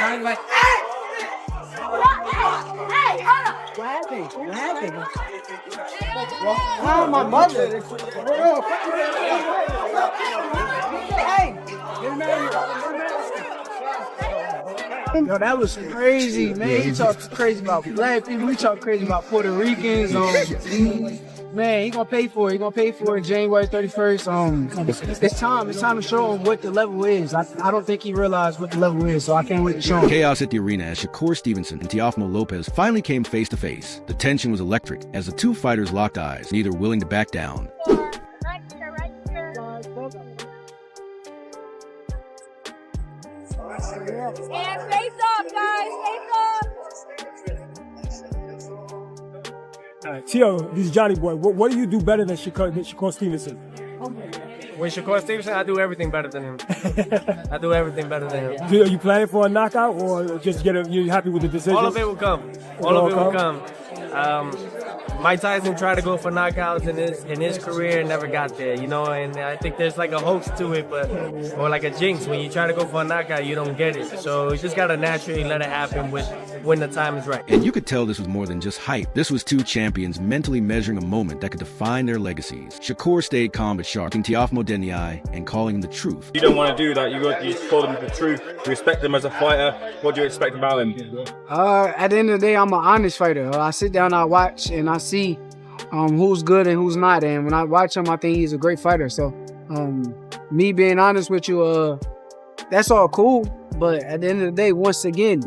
What happened? Oh, my mother. Hey, yo, that was crazy, man. He talked crazy about black people. He talked crazy about Puerto Ricans. Man, he gonna pay for it. He gonna pay for it January 31st. It's time to show him what the level is. I don't think he realized what the level is, so I can't wait to show him. Chaos at the arena as Shakur Stevenson and Teofimo Lopez finally came face to face. The tension was electric as the two fighters locked eyes, neither willing to back down. And face off, guys, face off. All right, Tio, this is Johnny Boy. What do you do better than Shakur Stevenson? With Shakur Stevenson, I do everything better than him. I do everything better than him. Are you planning for a knockout or just you're happy with the decision? All of it will come. All of it will come. Mike Tyson tried to go for knockouts in his career and never got there, you know, and I think there's like a hoax to it, or like a jinx. When you try to go for a knockout, you don't get it. So you just gotta naturally let it happen when the time is right. And you could tell this was more than just hype. This was two champions mentally measuring a moment that could define their legacies. Shakur stayed calm but sharp, looking Teofimo dead in the eye and calling him the truth. You don't want to do that. You call him the truth. You respect him as a fighter. What do you expect about him? At the end of the day, I'm an honest fighter. I sit down, I watch, and I see who's good and who's not. And when I watch him, I think he's a great fighter. So, me being honest with you, that's all cool. But at the end of the day, once again,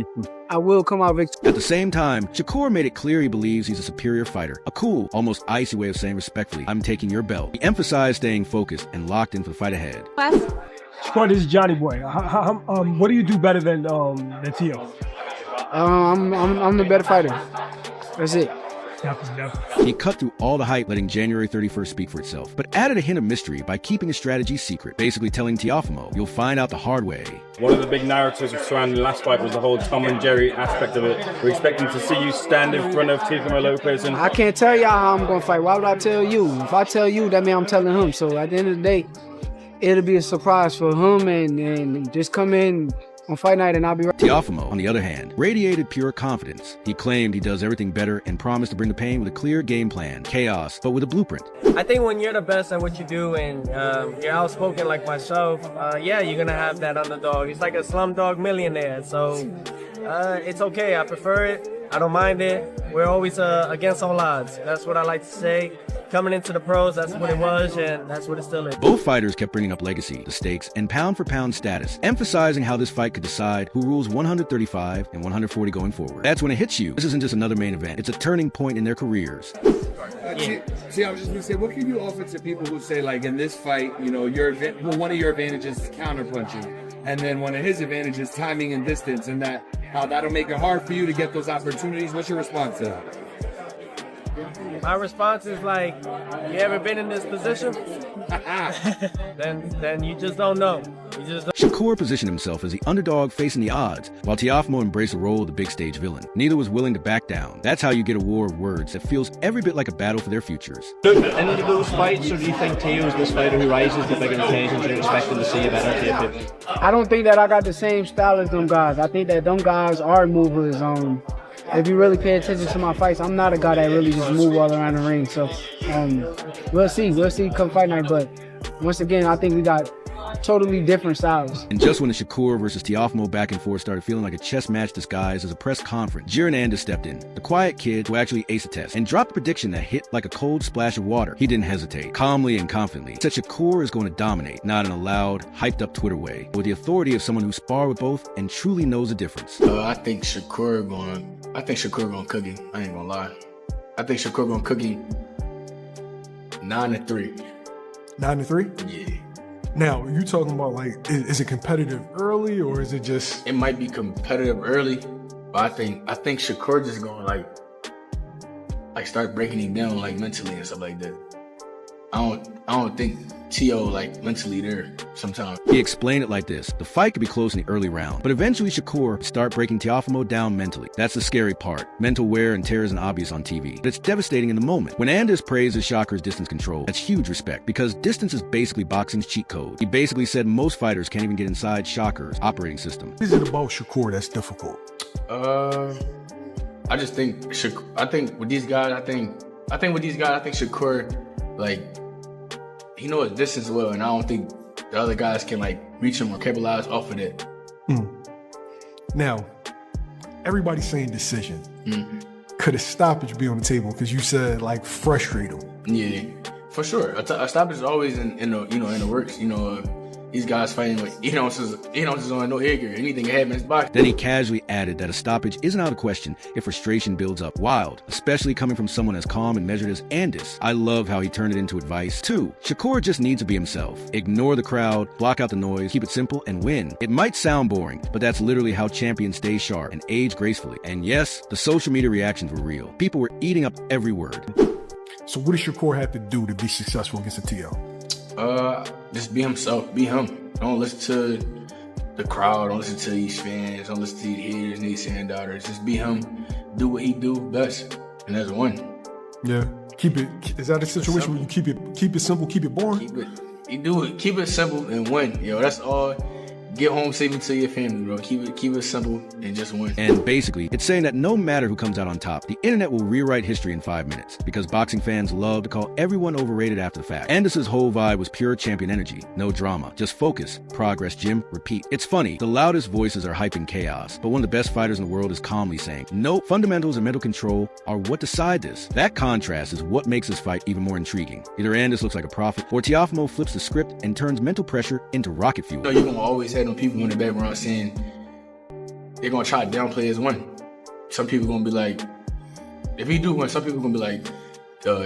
I will come out victorious. At the same time, Shakur made it clear he believes he's a superior fighter. A cool, almost icy way of saying respectfully, I'm taking your belt. He emphasized staying focused and locked in for the fight ahead. Shakur, this is Johnny Boy. What do you do better than Tio? I'm the better fighter. That's it. Definitely. He cut through all the hype, letting January 31st speak for itself, but added a hint of mystery by keeping his strategy secret, basically telling Teofimo, you'll find out the hard way. One of the big narratives surrounding the last fight was the whole Tom and Jerry aspect of it. We're expecting to see you stand in front of Teofimo Lopez. And I can't tell y'all how I'm going to fight. Why would I tell you? If I tell you, that means I'm telling him. So at the end of the day, it'll be a surprise for him and just come in on fight night and I'll be right. Teofimo, on the other hand, radiated pure confidence. He claimed he does everything better and promised to bring the pain with a clear game plan, chaos, but with a blueprint. I think when you're the best at what you do and you're outspoken like myself, yeah, you're gonna have that underdog. He's like a slumdog millionaire, so it's okay. I prefer it. I don't mind it. We're always against all odds. That's what I like to say. Coming into the pros, that's what it was, and that's what it still is. Both fighters kept bringing up legacy, the stakes, and pound-for-pound status, emphasizing how this fight could decide who rules 135 and 140 going forward. That's when it hits you. This isn't just another main event. It's a turning point in their careers. See, I was just going to say, what can you offer to people who say, like, in this fight, you know, one of your advantages is counterpunching, and then one of his advantages, timing and distance, and how that'll make it hard for you to get those opportunities? What's your response to that? My response is like, you ever been in this position? then you just don't know. You just don't. Shakur positioned himself as the underdog facing the odds, while Teofimo embraced the role of the big stage villain. Neither was willing to back down. That's how you get a war of words that feels every bit like a battle for their futures. Into those fights, or do you think Teo is this fighter who rises to bigger occasions? You're expecting to see a better Teo? I don't think that I got the same style as them guys. I think that them guys are movers. If you really pay attention to my fights, I'm not a guy that really just move all around the ring. So we'll see come fight night. But once again, I think we got totally different styles. And just when the Shakur versus Teofimo back and forth started feeling like a chess match disguised as a press conference, Jirenanda stepped in, the quiet kid who actually aced the test, and dropped a prediction that hit like a cold splash of water. He didn't hesitate. Calmly and confidently said Shakur is going to dominate, not in a loud, hyped-up Twitter way, but with the authority of someone who sparred with both and truly knows the difference. I think Shakur gonna cook him. I ain't gonna lie. I think Shakur gonna cook him 9-3. 9-3? Yeah. Now, you talking about, like, is it competitive early, or is it just... It might be competitive early, but I think Shakur just gonna, like start breaking him down, like, mentally and stuff like that. I don't think Tio like mentally there sometimes. He explained it like this. The fight could be close in the early round, but eventually Shakur would start breaking Teofimo down mentally. That's the scary part. Mental wear and tear isn't obvious on TV, but it's devastating in the moment. When Andis praises Shakur's distance control, that's huge respect, because distance is basically boxing's cheat code. He basically said most fighters can't even get inside Shakur's operating system. What is it about Shakur that's difficult? I just think with these guys, I think Shakur, like, he knows his distance well, and I don't think the other guys can like reach him or capitalize off of that. Now, everybody's saying decision. Could a stoppage be on the table? Because you said like frustrate him. Yeah, for sure. A stoppage is always in the works. These guys fighting with is on no egg or anything that happens in boxing. Then he casually added that a stoppage isn't out of question if frustration builds up. Wild, especially coming from someone as calm and measured as Andis. I love how he turned it into advice. 2, Shakur just needs to be himself. Ignore the crowd, block out the noise, keep it simple, and win. It might sound boring, but that's literally how champions stay sharp and age gracefully. And yes, the social media reactions were real. People were eating up every word. So what does Shakur have to do to be successful against a Tio? Just be himself. Be him. Don't listen to the crowd. Don't listen to these fans. Don't listen to these haters and these sand doubters. Just be him. Do what he do best, and that's one. Yeah. Keep it. Is that a situation where you keep it simple, keep it boring? Keep it simple and win. That's all. Get home safely to your family, bro. Keep it simple and just win. And basically, it's saying that no matter who comes out on top, the internet will rewrite history in 5 minutes, because boxing fans love to call everyone overrated after the fact. Andis' whole vibe was pure champion energy. No drama. Just focus. Progress, Jim. Repeat. It's funny. The loudest voices are hyping chaos, but one of the best fighters in the world is calmly saying, nope, fundamentals and mental control are what decide this. That contrast is what makes this fight even more intriguing. Either Andis looks like a prophet, or Teofimo flips the script and turns mental pressure into rocket fuel. You're going to always have them people in the background saying they're gonna try to downplay his win. Some people gonna be like, if he do win, some people gonna be like,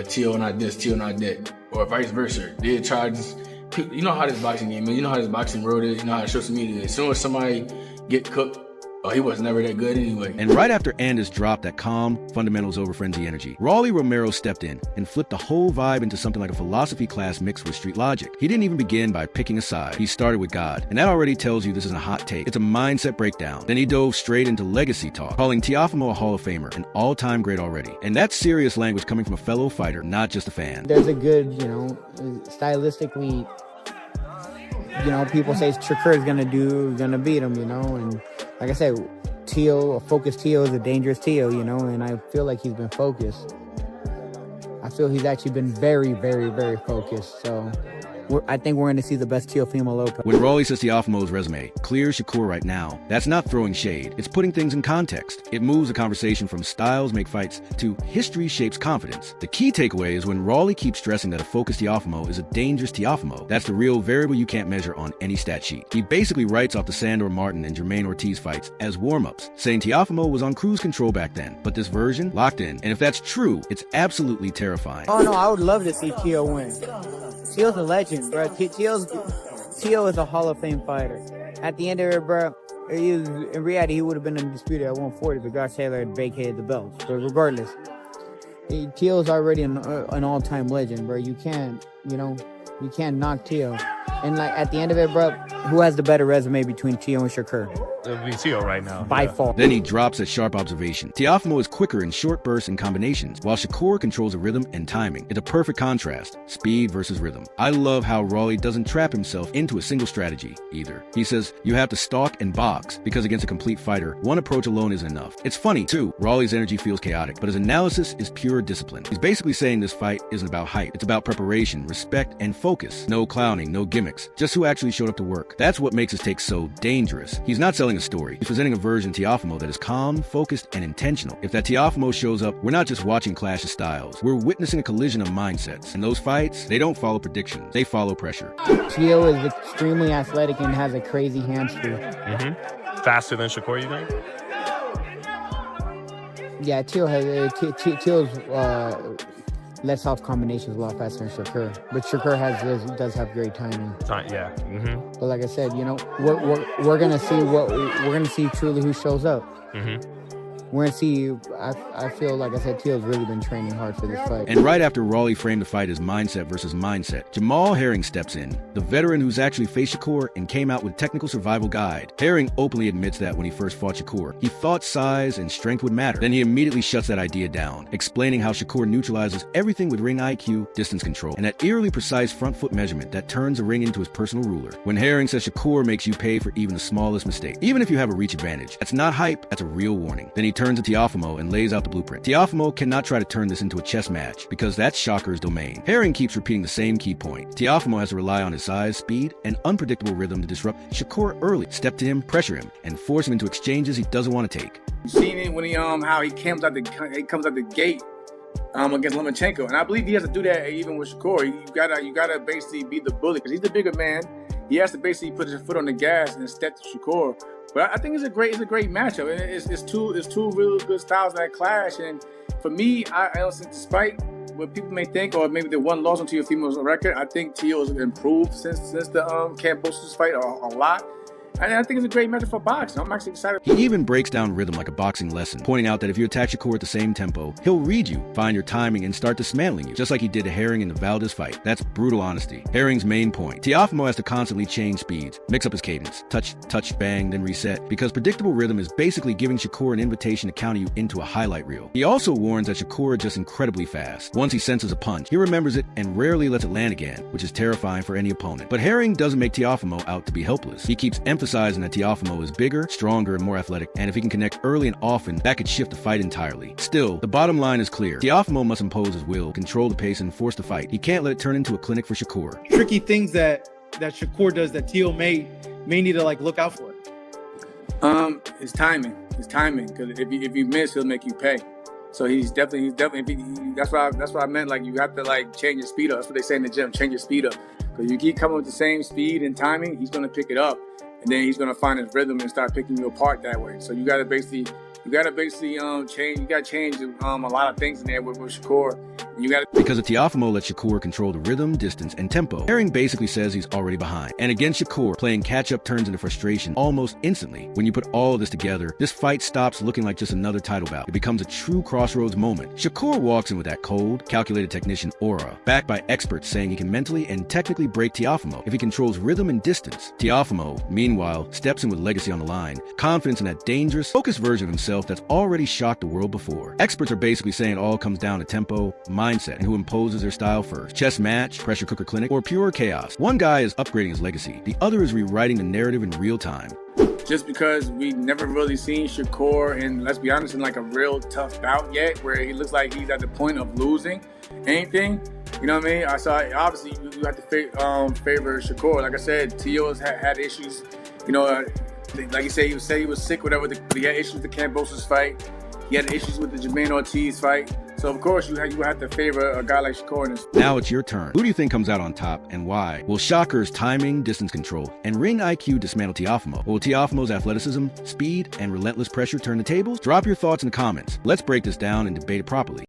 Tio not this, Tio not that, or vice versa. They try to, you know how this boxing game is, you know how this boxing world is, you know how social media is. As soon as somebody get cooked, he was never that good anyway. And right after Andis dropped that calm, fundamentals over frenzy energy, Rolly Romero stepped in and flipped the whole vibe into something like a philosophy class mixed with street logic. He didn't even begin by picking a side. He started with God, and that already tells you this isn't a hot take. It's a mindset breakdown. Then he dove straight into legacy talk, calling Teofimo a Hall of Famer, an all-time great already. And that's serious language coming from a fellow fighter, not just a fan. There's a good, stylistically, people say Shakur is gonna beat him, and like I said, a focused Tio is a dangerous Tio, and I feel like he's been focused. I feel he's actually been very, very, very focused. So I think we're going to see the best Teofimo Lopez. When Rolly says Teofimo's resume clears Shakur right now, that's not throwing shade. It's putting things in context. It moves the conversation from styles make fights to history shapes confidence. The key takeaway is when Rolly keeps stressing that a focused Teofimo is a dangerous Teofimo. That's the real variable you can't measure on any stat sheet. He basically writes off the Sandor Martin and Jermaine Ortiz fights as warm-ups, saying Teofimo was on cruise control back then, but this version, locked in. And if that's true, it's absolutely terrifying. Oh no, I would love to see Tio win. Tio's a legend, bro. Tio is a Hall of Fame fighter. At the end of it, bro, in reality, he would have been undisputed at 140 if Josh Taylor had vacated the belt. But regardless, Tio's already an all-time legend, bro. You can't knock Tio. And at the end of it, bro, who has the better resume between Tio and Shakur? It'll be Tio right now. By far. Then he drops a sharp observation. Teofimo is quicker in short bursts and combinations, while Shakur controls the rhythm and timing. It's a perfect contrast, speed versus rhythm. I love how Rolly doesn't trap himself into a single strategy, either. He says, you have to stalk and box, because against a complete fighter, one approach alone isn't enough. It's funny, too. Rolly's energy feels chaotic, but his analysis is pure discipline. He's basically saying this fight isn't about hype. It's about preparation, respect, and focus. No clowning, no gimmicks, just who actually showed up to work. That's what makes his take so dangerous. He's not selling a story. He's presenting a version of Teofimo that is calm, focused, and intentional. If that Teofimo shows up, we're not just watching clash of styles. We're witnessing a collision of mindsets. And those fights, they don't follow predictions. They follow pressure. Tio is extremely athletic and has a crazy hand speed. Faster than Shakur, you think? Yeah, Tio's lets off combinations a lot faster than Shakur, but Shakur does have great timing. Yeah. But like I said, we're gonna see truly who shows up. we're gonna see. I feel like I said, Teal's really been training hard for this fight. And right after Raleigh framed the fight as mindset versus mindset, Jamal Herring steps in, the veteran who's actually faced Shakur and came out with technical survival guide. Herring openly admits that when he first fought Shakur, he thought size and strength would matter. Then he immediately shuts that idea down, explaining how Shakur neutralizes everything with ring IQ, distance control, and that eerily precise front foot measurement that turns a ring into his personal ruler. When Herring says Shakur makes you pay for even the smallest mistake, even if you have a reach advantage, that's not hype, that's a real warning. Then he turns to Teofimo and lays out the blueprint. Teofimo cannot try to turn this into a chess match, because that's Shakur's domain. Herring keeps repeating the same key point. Teofimo has to rely on his size, speed, and unpredictable rhythm to disrupt Shakur early, step to him, pressure him, and force him into exchanges he doesn't want to take. You seen it when he how he comes out the gate against Lomachenko, and I believe he has to do that even with Shakur. You gotta basically be the bully because he's the bigger man. He has to basically put his foot on the gas and step to Shakur. But I think it's a great matchup. It's two really good styles that clash. And for me, I honestly, despite what people may think, or maybe the one loss on Teofimo's record, I think Teo's improved since the Kambosos fight a lot. And I think it's a great matchup for boxing. I'm actually excited. He even breaks down rhythm like a boxing lesson, pointing out that if you attack Shakur at the same tempo, he'll read you, find your timing, and start dismantling you, just like he did to Herring in the Valdez fight. That's brutal honesty. Herring's main point. Teofimo has to constantly change speeds, mix up his cadence, touch, bang, then reset, because predictable rhythm is basically giving Shakur an invitation to counter you into a highlight reel. He also warns that Shakur is just incredibly fast. Once he senses a punch, he remembers it and rarely lets it land again, which is terrifying for any opponent. But Herring doesn't make Teofimo out to be helpless. He keeps emphasizing that Teofimo is bigger, stronger, and more athletic, and if he can connect early and often, that could shift the fight entirely. Still, the bottom line is clear. Teofimo must impose his will, control the pace, and force the fight. He can't let it turn into a clinic for Shakur. Tricky things that Shakur does that Teo may need to look out for. His timing. Because if you miss, he'll make you pay. So he's definitely. That's what I meant. You have to change your speed up. That's what they say in the gym. Change your speed up. Because you keep coming with the same speed and timing, he's gonna pick it up. And then he's gonna find his rhythm and start picking you apart that way. So you gotta basically change. You gotta change a lot of things in there with Shakur. Because if Teofimo lets Shakur control the rhythm, distance, and tempo, Herring basically says he's already behind. And against Shakur, playing catch-up turns into frustration almost instantly. When you put all of this together, this fight stops looking like just another title bout. It becomes a true crossroads moment. Shakur walks in with that cold, calculated technician aura, backed by experts saying he can mentally and technically break Teofimo if he controls rhythm and distance. Teofimo, meanwhile, steps in with legacy on the line, confidence in that dangerous, focused version of himself that's already shocked the world before. Experts are basically saying it all comes down to tempo, mindset, and who imposes their style first. Chess match, pressure cooker clinic, or pure chaos. One guy is upgrading his legacy. The other is rewriting the narrative in real time. Just because we've never really seen Shakur, and let's be honest, in a real tough bout yet, where he looks like he's at the point of losing anything. You know what I mean? I saw obviously you have to favor Shakur. Like I said, Teo's had issues. Like you say, he was sick, whatever. He had issues with the Kambosos fight. He had issues with the Jermaine Ortiz fight. So, of course, you have to favor a guy like Shakur in this. Now it's your turn. Who do you think comes out on top and why? Will Shakur's timing, distance control, and ring IQ dismantle Teofimo? Or will Teofimo's athleticism, speed, and relentless pressure turn the tables? Drop your thoughts in the comments. Let's break this down and debate it properly.